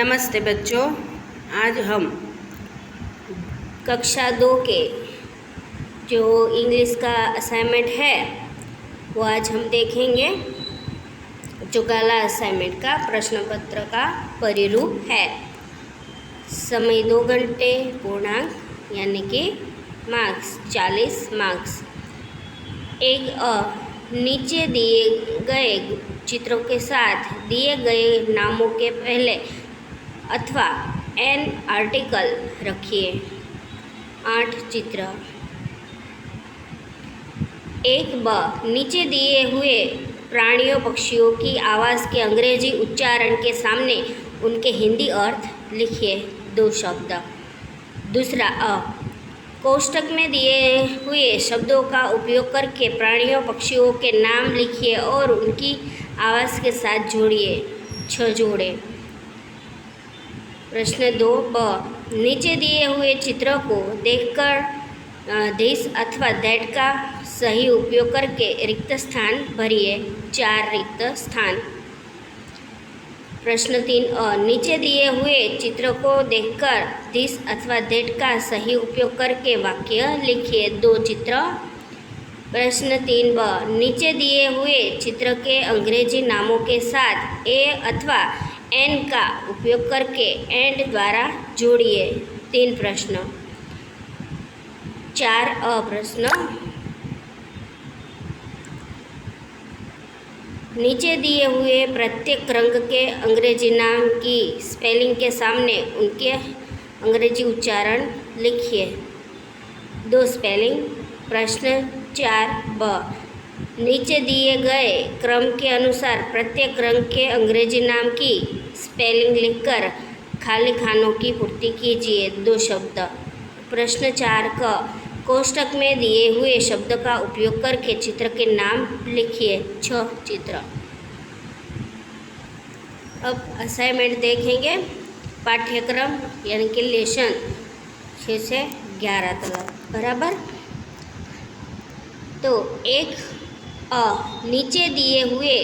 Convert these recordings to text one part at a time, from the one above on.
नमस्ते बच्चों। आज हम कक्षा 2 के जो इंग्लिश का असाइनमेंट है वो आज हम देखेंगे, जो काला असाइनमेंट का प्रश्न पत्र का परिरूप है। समय 2 घंटे, पूर्णांक यानी कि मार्क्स 40 मार्क्स। नीचे दिए गए चित्रों के साथ दिए गए नामों के पहले अथवा एन आर्टिकल रखिए। 8 चित्र। 1 नीचे दिए हुए प्राणियों पक्षियों की आवाज़ के अंग्रेजी उच्चारण के सामने उनके हिंदी अर्थ लिखिए। 2 शब्द। 2 कोष्ठक में दिए हुए शब्दों का उपयोग करके प्राणियों पक्षियों के नाम लिखिए और उनकी आवाज़ के साथ जोड़िए। 6 जोड़े। प्रश्न 2 नीचे दिए हुए चित्रों को देखकर दिस अथवा दैट का सही उपयोग करके रिक्त स्थान भरिए। 4 रिक्त स्थान। प्रश्न 3 नीचे दिए हुए चित्र को देखकर दिस अथवा दैट का सही उपयोग करके वाक्य लिखिए। 2 चित्र। प्रश्न 3 नीचे दिए हुए चित्र के अंग्रेजी नामों के साथ ए अथवा एन का उपयोग करके एंड द्वारा जोड़िए। 3 प्रश्न। 4 प्रश्न। नीचे दिए हुए प्रत्येक रंग के अंग्रेजी नाम की स्पेलिंग के सामने उनके अंग्रेजी उच्चारण लिखिए। 2 स्पेलिंग। प्रश्न 4 नीचे दिए गए क्रम के अनुसार प्रत्येक रंग के अंग्रेजी नाम की स्पेलिंग लिखकर खाली खानों की पूर्ति कीजिए। 2 शब्द। प्रश्न 4 कोष्ठक में दिए हुए शब्द का उपयोग करके चित्र के नाम लिखिए। 6 चित्र। अब असाइनमेंट देखेंगे। पाठ्यक्रम यानी कि लेसन 6 से 11 तक, बराबर। तो 1 नीचे दिए हुए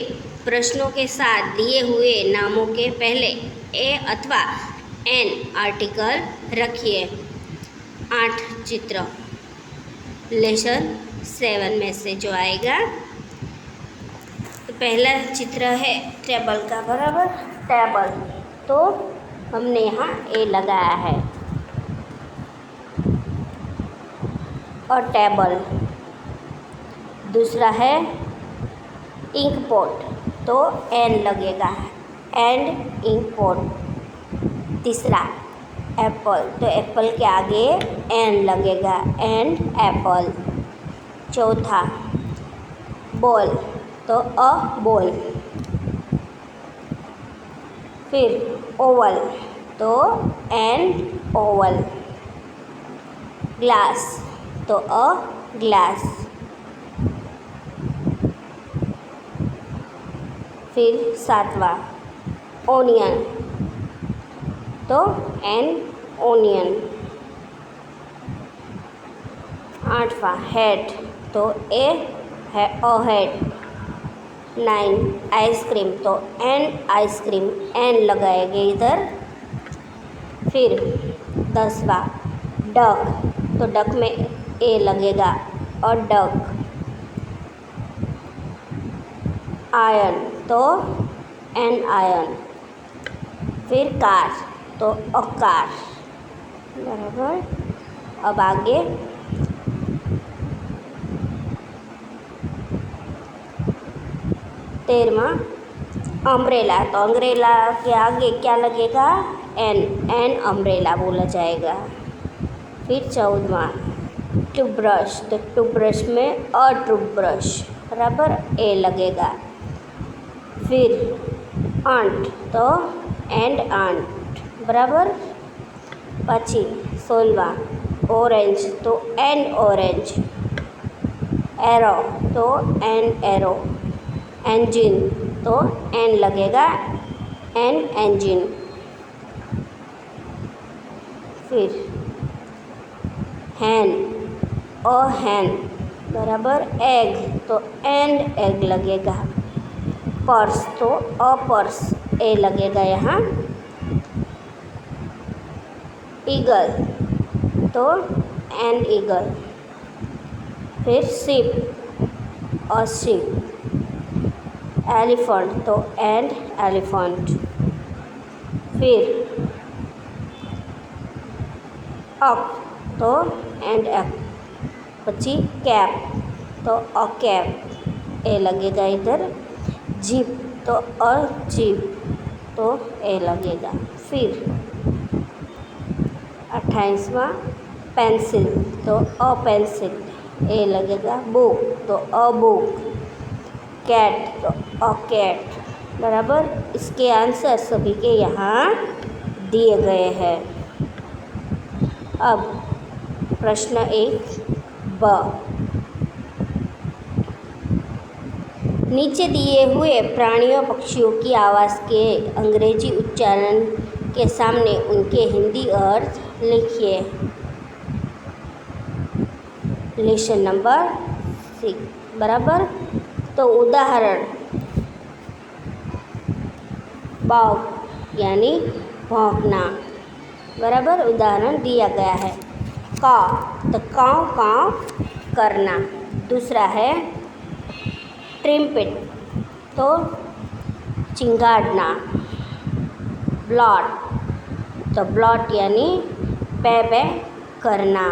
प्रश्नों के साथ दिए हुए नामों के पहले ए अथवा एन आर्टिकल रखिए। 8 चित्र। लेसन 7 में से जो आएगा, तो पहला चित्र है टेबल का, बराबर। टेबल, तो हमने यहाँ ए लगाया है और टेबल। दूसरा है इंक पॉट, तो एन लगेगा, एंड इंक पॉट। तीसरा एप्पल, तो एप्पल के आगे एन लगेगा, एंड एप्पल। चौथा बॉल, तो अ बॉल। फिर ओवल, तो एंड ओवल। ग्लास, तो अ ग्लास। फिर 7वां ओनियन, तो एन ओनियन। 8वां हेड, तो ए है अ हेड। 9 आइसक्रीम, तो एन आइसक्रीम, एन लगाएंगे इधर। फिर 10वां डक, तो डक में ए लगेगा और डक। आयन, तो एन आयन। फिर कार, तो अ कार, बराबर। अब आगे 13वां अम्ब्रेला, तो अम्ब्रेला के आगे क्या लगेगा, एन, एन अम्ब्रेला बोला जाएगा। फिर 14वां टूथब्रश, तो टूथब्रश में अ टूथब्रश, बराबर, ए लगेगा। फिर आंट, तो एंड आंट, बराबर। પછી 16वां ऑरेंज, तो एन ऑरेंज। एरो, तो एन एरो। इंजन, तो एन लगेगा, एन इंजन। फिर हैन, अ हैन, बराबर। एग, तो एंड एग लगेगा। पर्स, तो अ पर्स, ए लगेगा यहाँ। ईगल तो एन ईगल। फिर शिप और शिप। एलिफेंट तो एंड एलिफेंट। फिर अक तो एंड अक। પછી कैप तो अ कैप ए लगेगा इधर। जीप तो अ जीप तो ए लगेगा। फिर 28वां पेंसिल तो अ पेंसिल ए लगेगा। बुक तो अ बुक। कैट तो अ कैट। बराबर। इसके आंसर सभी के यहाँ दिए गए हैं। अब प्रश्न 1 ब। नीचे दिए हुए प्राणियों पक्षियों की आवाज़ के अंग्रेजी उच्चारण के सामने उनके हिंदी अर्थ लिखिए। Lesson number 6। बराबर। तो उदाहरण बॉग यानी भौंकना। बराबर। उदाहरण दिया गया है। का तो काँव काँव करना। दूसरा है ट्रिम्पिट तो चिंगाड़ना। ब्लॉट तो ब्लॉट यानी पे करना।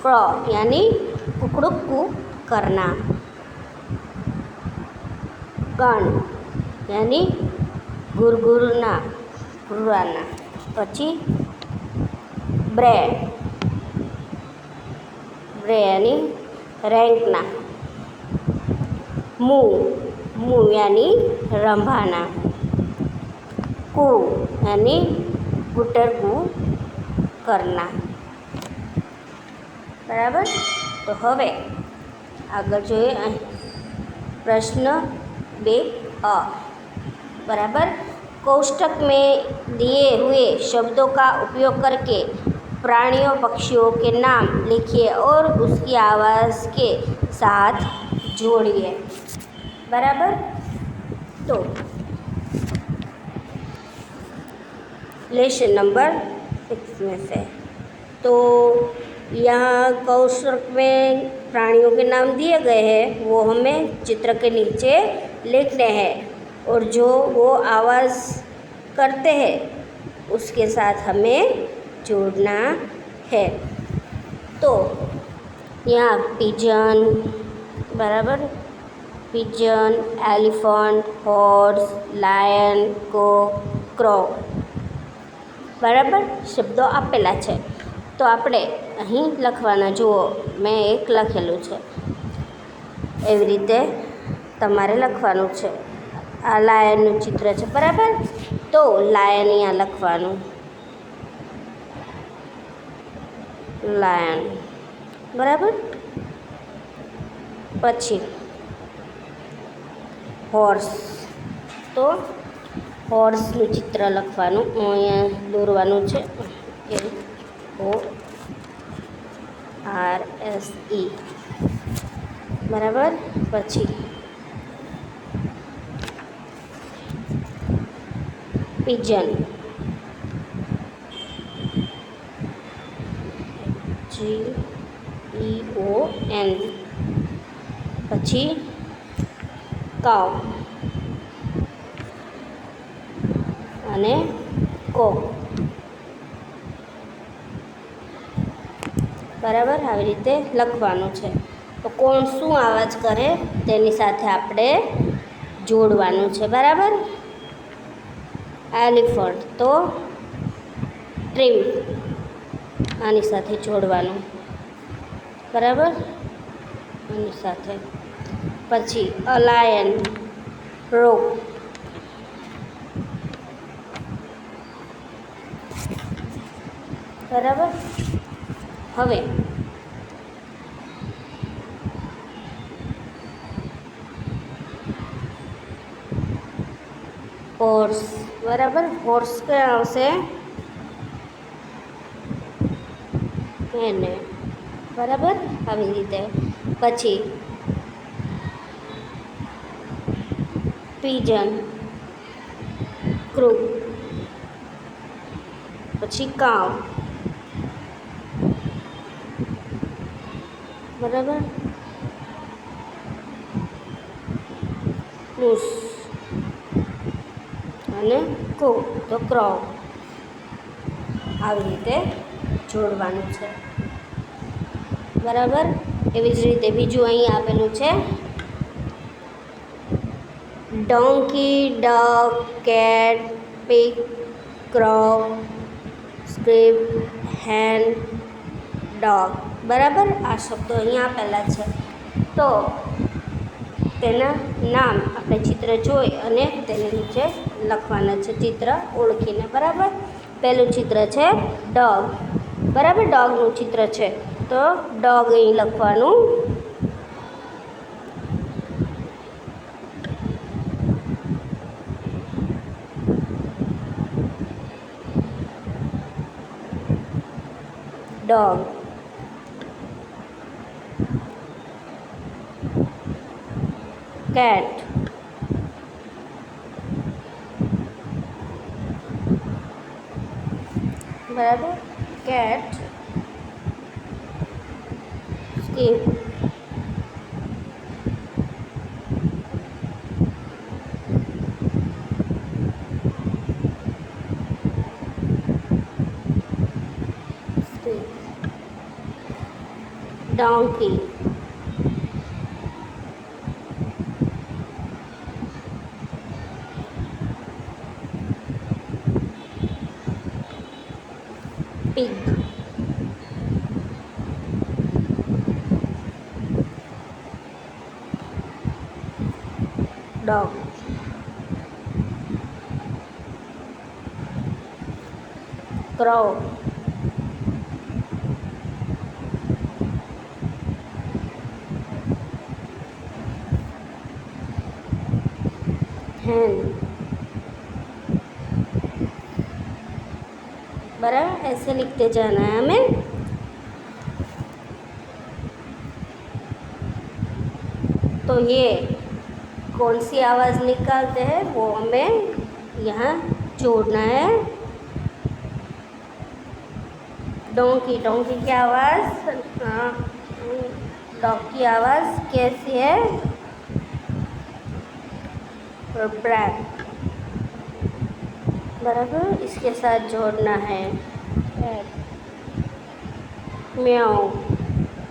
क्रो यानी कुकड़ुक्कू करना। गन यानी गुरगुरना गुर्राना। પછી ब्रे ब्रे यानी રેંકના। મુ यानी રંભાના। કુ यानी ગુટરગુ करना। बराबर। तो હવે આગળ જોઈએ प्रश्न 2 बराबर। कोष्टक में दिए हुए शब्दों का उपयोग करके प्राणियों पक्षियों के नाम लिखिए और उसकी आवाज़ के साथ जोड़िए। बराबर। तो लेसन नंबर 6 में से तो यहाँ कोष्टक में प्राणियों के नाम दिए गए हैं, वो हमें चित्र के नीचे लिखने हैं और जो वो आवाज़ करते हैं उसके साथ हमें जोड़ना है। तो यहाँ पिजन। बराबर। पिजन, एलिफेंट, हॉर्स, लायन, કોક, ક્રો। બરાબર। શબ્દો આપેલા છે તો આપણે અહીં લખવાના। જુઓ મેં એક લખેલું છે એવી રીતે તમારે લખવાનું છે। આ લાયનનું ચિત્ર છે। બરાબર। તો લાયન અહીંયા લખવાનું લાયન। બરાબર। પછી હોર્સ તો હોર્સનું ચિત્ર લખવાનું અહીંયા દોરવાનું છે HORSE। બરાબર। પછી पिजन GEON। પછી કાઉ અને કોક। બરાબર। આવી રીતે લખવાનું છે। તો કોણ શું અવાજ કરે તેની સાથે આપણે જોડવાનું છે। બરાબર। એલિફન્ટ તો ટ્રીમ આની સાથે જોડવાનું। બરાબર। આની સાથે પછી અ લાયન રોક। બરાબર। હવે હોર્સ। બરાબર। હોર્સ ક્યાં આવશે એને। બરાબર। આવી રીતે પછી पिजन क्रू। પછી કાવ, બરાબર, મૂસ અને કો તો ક્રો. આવી રીતે જોડવાનું છે, બરાબર. એવી જ રીતે બીજું અહીં આપેલું છે donkey, duck, cat, pig, crow, sheep, hen, dog. બરાબર, આ શબ્દો અહીં આપેલા છે. તો તેના નામ આપણે ચિત્ર જોઈ અને તેને નીચે લખવાના છે, ચિત્ર ઓળખીને. બરાબર, પહેલું ચિત્ર છે ડોગ. બરાબર, ડોગનું ચિત્ર છે તો ડોગ અહીં લખવાનું. ડોગ. કેટ. બરાબર, cat. Skip. donkey, pig, dog, crow, hen. बराबर, ऐसे लिखते जाना है हमें. तो ये कौन सी आवाज़ निकालते हैं वो हमें यहाँ जोड़ना है. डोंकी, डोंकी की आवाज़, डॉग की आवाज़ कैसी है? ब्रैक. बराबर, इसके साथ जोड़ना है म्याऊ.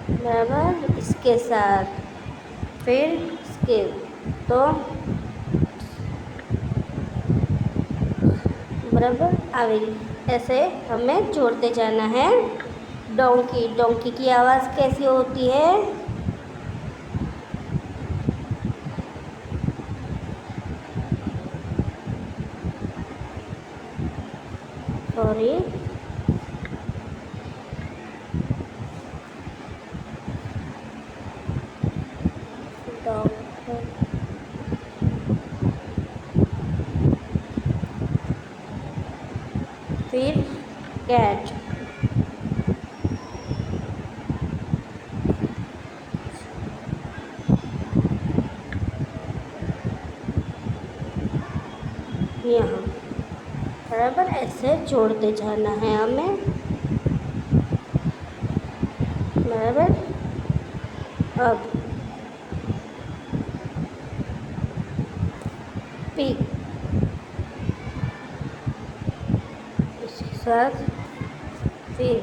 बराबर, इसके साथ फिर स्किप. तो बराबर आवी ऐसे हमें जोड़ते जाना है. डोंकी, डोंकी की आवाज़ कैसी होती है? सॉरी, फिर कैट. यहाँ बराबर ऐसे जोड़ते जाना है हमें. बराबर, अब पिग, इसके साथ फिर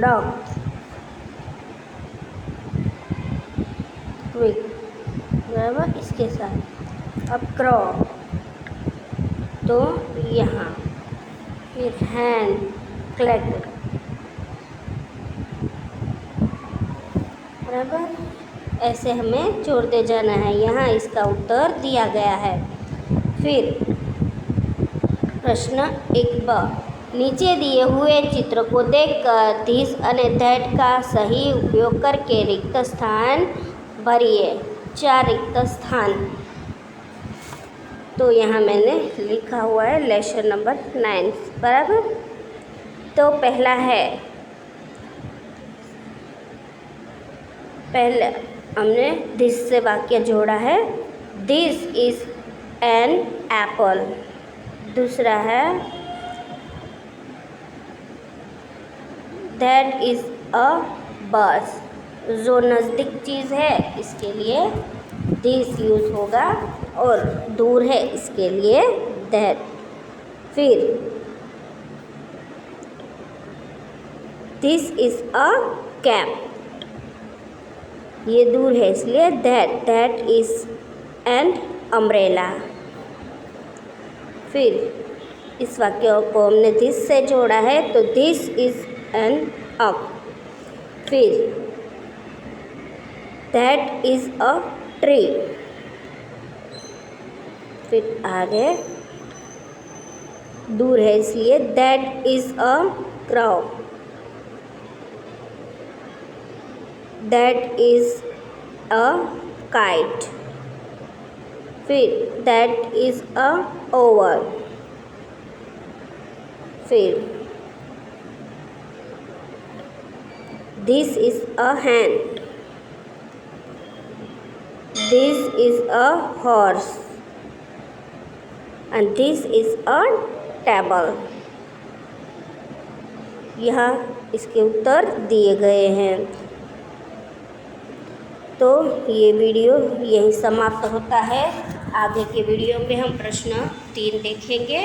डॉग, क्विक. बराबर, इसके साथ अब क्रॉ. तो यहाँ फिर हैंड, क्लैक. बराबर, ऐसे हमें जोड़ते जाना है. यहाँ इसका उत्तर दिया गया है. फिर प्रश्न 1ब, नीचे दिए हुए चित्र को देखकर धीस અને ધેટ का सही उपयोग करके रिक्त स्थान भरिए. 4 रिक्त स्थान. तो यहाँ मैंने लिखा हुआ है लेसन नंबर 9. बराबर, तो पहला है, पहले हमने दिस से वाक्य जोड़ा है, दिस इज़ एन एप्पल. दूसरा है दैट इज़ अ बस। जो नज़दीक चीज़ है इसके लिए दिस यूज़ होगा और दूर है इसके लिए दैट। फिर दिस इज़ अ कैप, ये दूर है इसलिए दैट इज़ एन अम्ब्रेला। फिर इस वाक्य को हमने दिस से जोड़ा है तो दिस इज़ एन अप। फिर दैट इज़ अ ट्री। फिर आगे दूर है इसलिए that is a crow. That is a kite. फिर दैट इज़ अ ओवल। फिर this is a hand. This is a horse and this is a table. यहाँ इसके उत्तर दिए गए हैं। तो ये वीडियो यहीं समाप्त होता है। आगे के वीडियो में हम प्रश्न 3 देखेंगे।